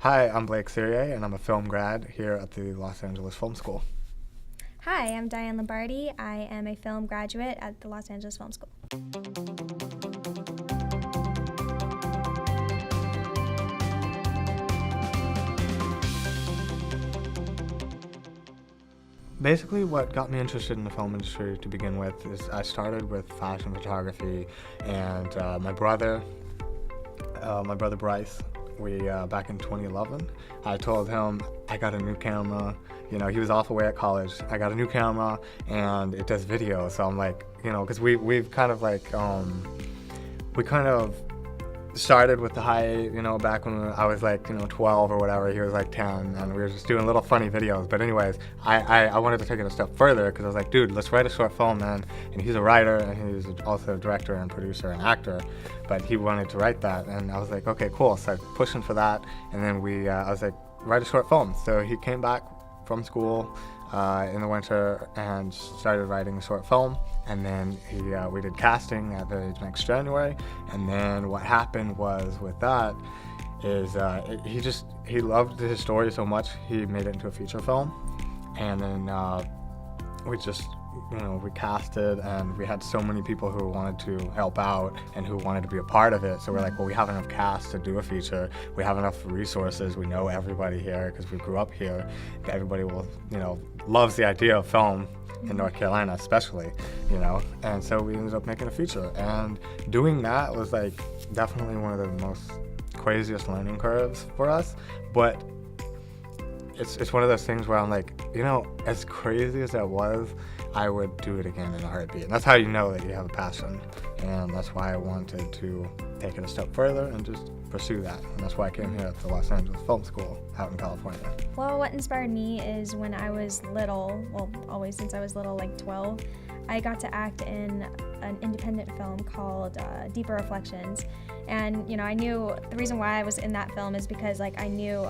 Hi, I'm Blake Cyrier, and I'm a film grad here at the Los Angeles Film School. Hi, I'm Diane Lombardi. I am a film graduate at the Los Angeles Film School. Basically, what got me interested in the film industry to begin with is I started with fashion photography, and my brother Bryce, we back in 2011, I told him I got a new camera. You know, he was off away at college. I got a new camera, and it does video. So I'm like, because we've kind of like we kind of started with the high, back when I was like, 12 or whatever, he was like 10, and we were just doing little funny videos. But anyways, I wanted to take it a step further because I was like, dude, let's write a short film, man. And he's a writer, and he's also a director and producer and actor, but he wanted to write that, and I was like, okay, cool. So I pushing for that, and then I was like, write a short film. So he came back from school in the winter and started writing a short film, and then we did casting at the next January. And then what happened was with that is he loved his story so much he made it into a feature film, and then we casted, and we had so many people who wanted to help out and who wanted to be a part of it. So we're like, well, we have enough cast to do a feature. We have enough resources. We know everybody here because we grew up here. Everybody loves the idea of film in North Carolina, especially, And so we ended up making a feature, and doing that was like definitely one of the most craziest learning curves for us. But it's one of those things where I'm like, as crazy as that was, I would do it again in a heartbeat. And that's how you know that you have a passion. And that's why I wanted to take it a step further and just pursue that. And that's why I came here at the Los Angeles Film School out in California. Well, what inspired me is when I was little, always since I was little, like 12, I got to act in an independent film called Deeper Reflections. And, I knew the reason why I was in that film is because, I knew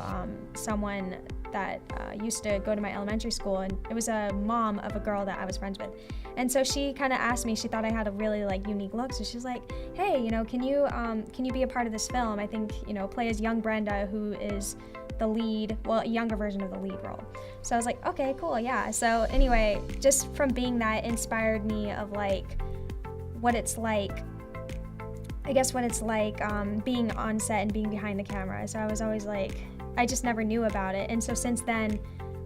someone that used to go to my elementary school, and it was a mom of a girl that I was friends with. And so she kind of asked me, she thought I had a really unique look, so she was like, hey, can you be a part of this film? I think, play as young Brenda, who is the lead, a younger version of the lead role. So I was like, okay, cool, yeah. So anyway, just from being that inspired me of what it's like being on set and being behind the camera. So I was always I just never knew about it. And so since then,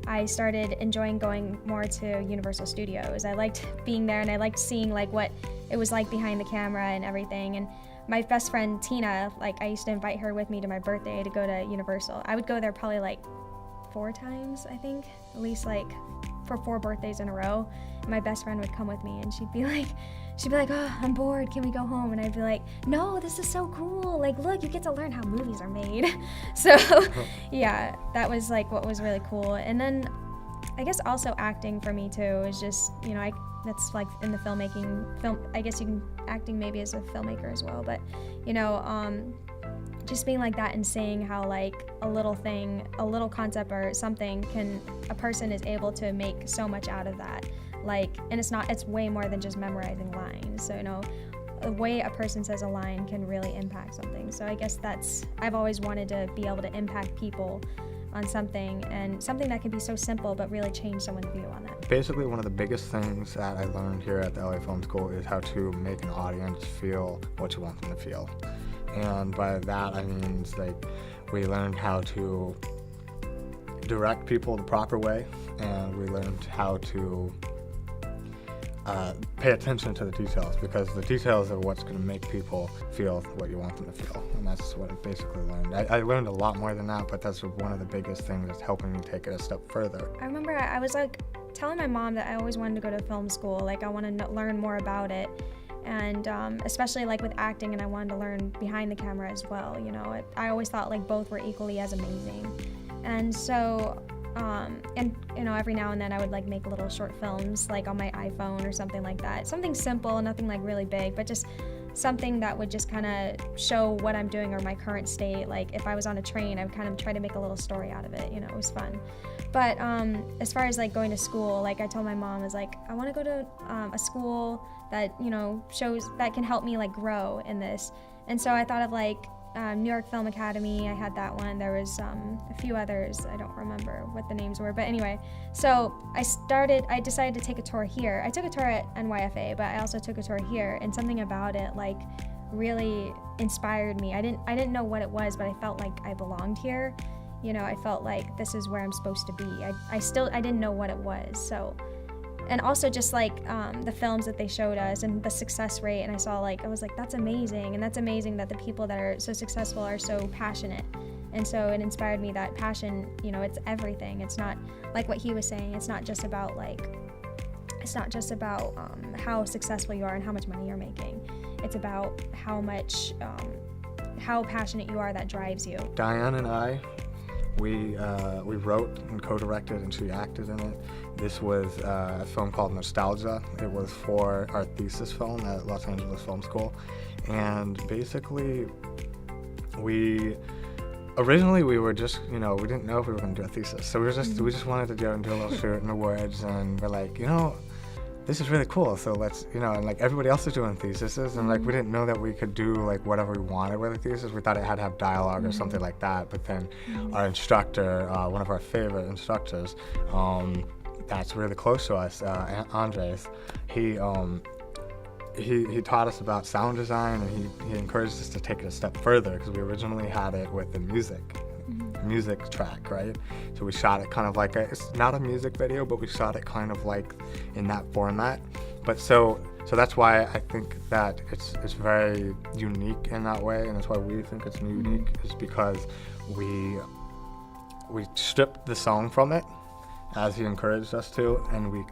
I started enjoying going more to Universal Studios. I liked being there, and I liked seeing what it was like behind the camera and everything. And my best friend Tina, I used to invite her with me to my birthday to go to Universal. I would go there probably 4 times, I think, at least for 4 birthdays in a row. And my best friend would come with me, and she'd be like, oh, I'm bored, can we go home? And I'd be like, no, this is so cool. Look, you get to learn how movies are made. So yeah, that was what was really cool. And then I guess also acting for me too is just, that's in the film, I guess you can, acting maybe as a filmmaker as well, but just being like that and seeing how a little thing, a little concept or something a person is able to make so much out of that. And it's way more than just memorizing lines. So, the way a person says a line can really impact something. So I guess I've always wanted to be able to impact people on something, and something that can be so simple but really change someone's view on that. Basically, one of the biggest things that I learned here at the LA Film School is how to make an audience feel what you want them to feel. And by that, I mean, we learned how to direct people the proper way, and we learned how to pay attention to the details, because the details are what's going to make people feel what you want them to feel. And that's what I basically learned. I learned a lot more than that, but that's one of the biggest things that's helping me take it a step further. I remember I was telling my mom that I always wanted to go to film school. I want to learn more about it. And especially with acting, and I wanted to learn behind the camera as well. I always thought both were equally as amazing. And so every now and then I would make little short films on my iPhone or something like that. Something simple, nothing really big, but just something that would just kind of show what I'm doing or my current state. If I was on a train, I would kind of try to make a little story out of it. It was fun. But as far as going to school, I told my mom, I want to go to a school that shows that can help me grow in this. And so I thought of New York Film Academy, I had that one. There was a few others, I don't remember what the names were, but anyway. So I decided to take a tour here. I took a tour at NYFA, but I also took a tour here, and something about it like really inspired me. I didn't know what it was, but I felt like I belonged here. You know, I felt like this is where I'm supposed to be. I didn't know what it was, so. And also just like the films that they showed us and the success rate, and I was like, that's amazing, and that's amazing that the people that are so successful are so passionate. And so it inspired me that passion, you know, it's everything. It's not like what he was saying, it's not just about how successful you are and how much money you're making. It's about how passionate you are that drives you. Diane and I, we wrote and co-directed, and she acted in it. This was a film called Nostalgia. It was for our thesis film at Los Angeles Film School. And basically, originally we were just, you know, we didn't know if we were going to do a thesis. So we just wanted to go and do a little shoot in the woods, and we're like, you know, this is really cool, so let's, you know, and like everybody else is doing theses, and like we didn't know that we could do like whatever we wanted with a thesis. We thought it had to have dialogue or something like that, but then our instructor, one of our favorite instructors, that's really close to us, Andres, he taught us about sound design, and he encouraged us to take it a step further, because we originally had it with the music track, right? So we shot it kind of like it's not a music video, but we shot it kind of like in that format. But so that's why I think that it's very unique in that way, and that's why we think it's unique, is because we stripped the song from it, as he encouraged us to, and we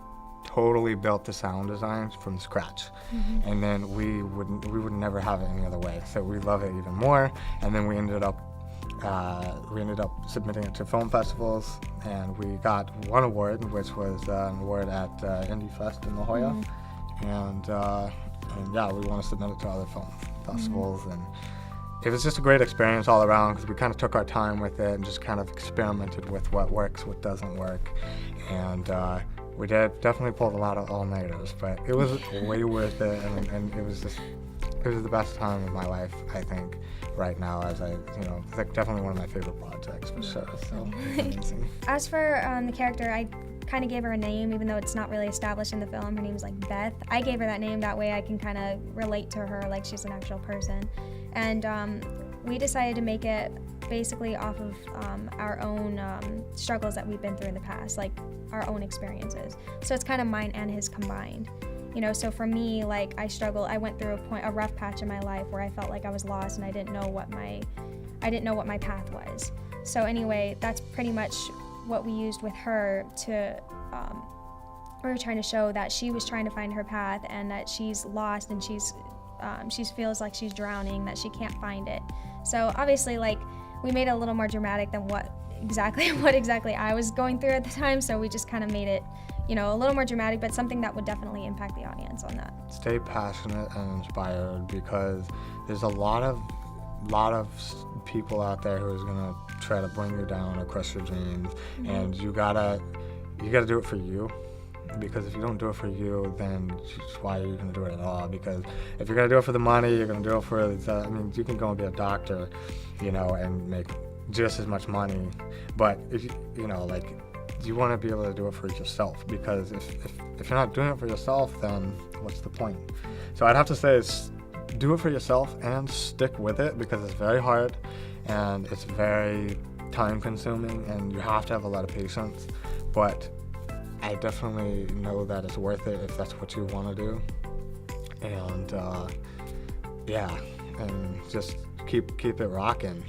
totally built the sound design from scratch. And then we would never have it any other way. So we love it even more. And then we ended up submitting it to film festivals, and we got one award, which was an award at Indie Fest in La Jolla. And yeah, we want to submit it to other film festivals, and it was just a great experience all around, because we kind of took our time with it and just kind of experimented with what works, what doesn't work, and we definitely pulled a lot of all-nighters, but it was way worth it, and it was the best time of my life, I think, right now, as it's like definitely one of my favorite projects for sure. So amazing. As for the character, I kind of gave her a name, even though it's not really established in the film. Her name is like Beth. I gave her that name that way I can kind of relate to her like she's an actual person. And we decided to make it basically off of our own struggles that we've been through in the past, like our own experiences. So it's kind of mine and his combined. You know, so for me, like I went through a rough patch in my life where I felt like I was lost and I didn't know what my path was. So anyway, that's pretty much what we used with her to, we were trying to show that she was trying to find her path, and that she's lost, and she feels like she's drowning, that she can't find it. So obviously, like, we made it a little more dramatic than what exactly I was going through at the time, so we just kind of made it, you know, a little more dramatic, but something that would definitely impact the audience on that. Stay passionate and inspired, because there's a lot of people out there who's gonna try to bring you down or crush your dreams, and you gotta do it for you. Because if you don't do it for you, then why are you going to do it at all? Because if you're going to do it for the money, you're going to do it for you can go and be a doctor, you know, and make just as much money. But if you want to be able to do it for yourself, because if you're not doing it for yourself, then what's the point? So I'd have to say do it for yourself and stick with it, because it's very hard and it's very time consuming, and you have to have a lot of patience. But I definitely know that it's worth it if that's what you want to do, and yeah, and just keep it rocking.